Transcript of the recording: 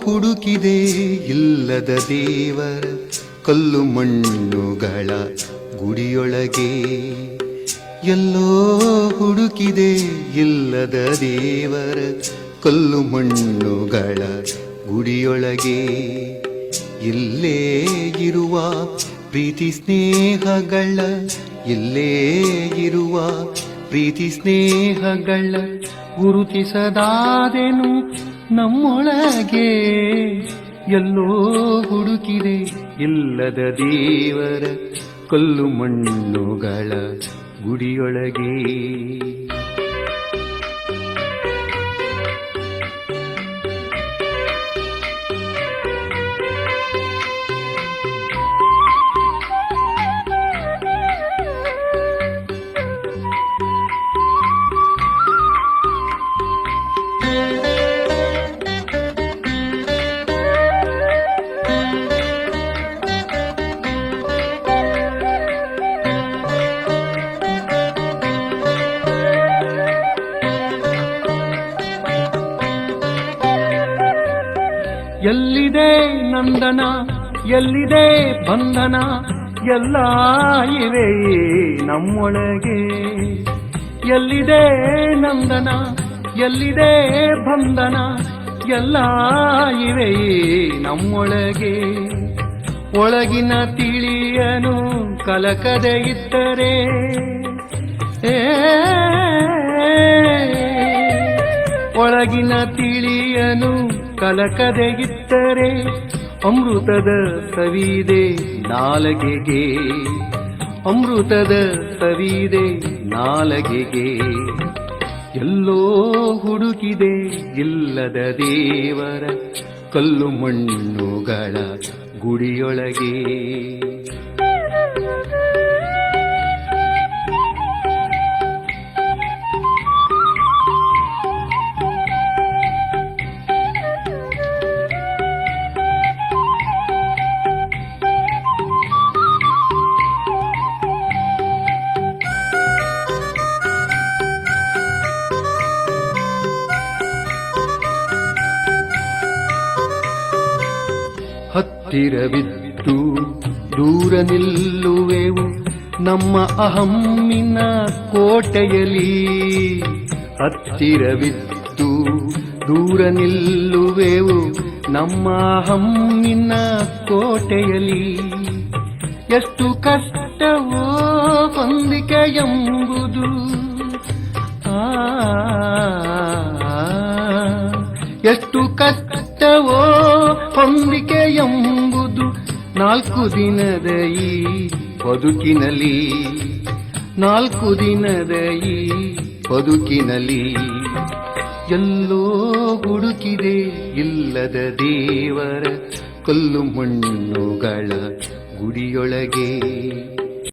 ಹುಡುಕಿದೆ ಇಲ್ಲದ ದೇವರ ಕಲ್ಲು ಮಣ್ಣುಗಳ ಗುಡಿಯೊಳಗೆ. ಎಲ್ಲೋ ಹುಡುಕಿದೆ ಇಲ್ಲದ ದೇವರ ಕಲ್ಲು ಮಣ್ಣುಗಳ ಗುಡಿಯೊಳಗೆ. ಇಲ್ಲೇ ಇರುವ ಪ್ರೀತಿ ಸ್ನೇಹಗಳ, ಇಲ್ಲೇ ಇರುವ ಪ್ರೀತಿ ಸ್ನೇಹಗಳ ಗುರುತಿಸದಾದೆನು ನಮ್ಮೊಳಗೆ. ಎಲ್ಲೋ ಹುಡುಕಿದೆ ಇಲ್ಲದ ದೇವರ ಕಲ್ಲು ಮಣ್ಣುಗಳ ಗುಡಿಯೊಳಗೆ. ಎಲ್ಲಿದೆ ನಂದನ, ಎಲ್ಲಿದೆ ಬಂಧನ, ಎಲ್ಲ ಇವೆ ನಮ್ಮೊಳಗೆ. ಎಲ್ಲಿದೆ ನಂದನ, ಎಲ್ಲಿದೆ ಬಂಧನ, ಎಲ್ಲ ಇವೆ ನಮ್ಮೊಳಗೆ. ಒಳಗಿನ ತಿಳಿಯನು ಕಲಕದೆ ಇದ್ದರೆ, ಒಳಗಿನ ತಿಳಿಯನು ಕಲಕದೆ ಇದ್ದರೆ ಅಮೃತದ ಸವಿದೆ ನಾಲಗೆಗೆ, ಅಮೃತದ ಸವಿದೆ ನಾಲಗೆಗೆ. ಎಲ್ಲೋ ಹುಡುಕಿದೆ ಇಲ್ಲದ ದೇವರ ಕಲ್ಲು ಮಣ್ಣುಗಳ ಗುಡಿಯೊಳಗೆ. ಹತ್ತಿರವಿದ್ದು ದೂರ ನಿಲ್ಲುವೆವು ನಮ್ಮ ಅಹಮ್ಮಿನ ಕೋಟೆಯಲಿ. ಹತ್ತಿರವಿದ್ದು ದೂರ ನಿಲ್ಲುವೆವು ನಮ್ಮ ಅಹಮ್ಮಿನ ಕೋಟೆಯಲಿ. ಎಷ್ಟು ಕಷ್ಟವೋ ಹೊಂದಿಕೆ ಎಂಬುದು, ಎಷ್ಟು ಕಷ್ಟವೋ ಹೊಂದಿಕೆ ಎಂಬುದು ನಾಲ್ಕು ದಿನದ ಈ ಬದುಕಿನಲ್ಲಿ, ನಾಲ್ಕು ದಿನದ ಈ ಬದುಕಿನಲ್ಲಿ. ಎಲ್ಲೋ ಹುಡುಕಿದೆ ಇಲ್ಲದ ದೇವರ ಕಲ್ಲು ಮಣ್ಣುಗಳ ಗುಡಿಯೊಳಗೆ.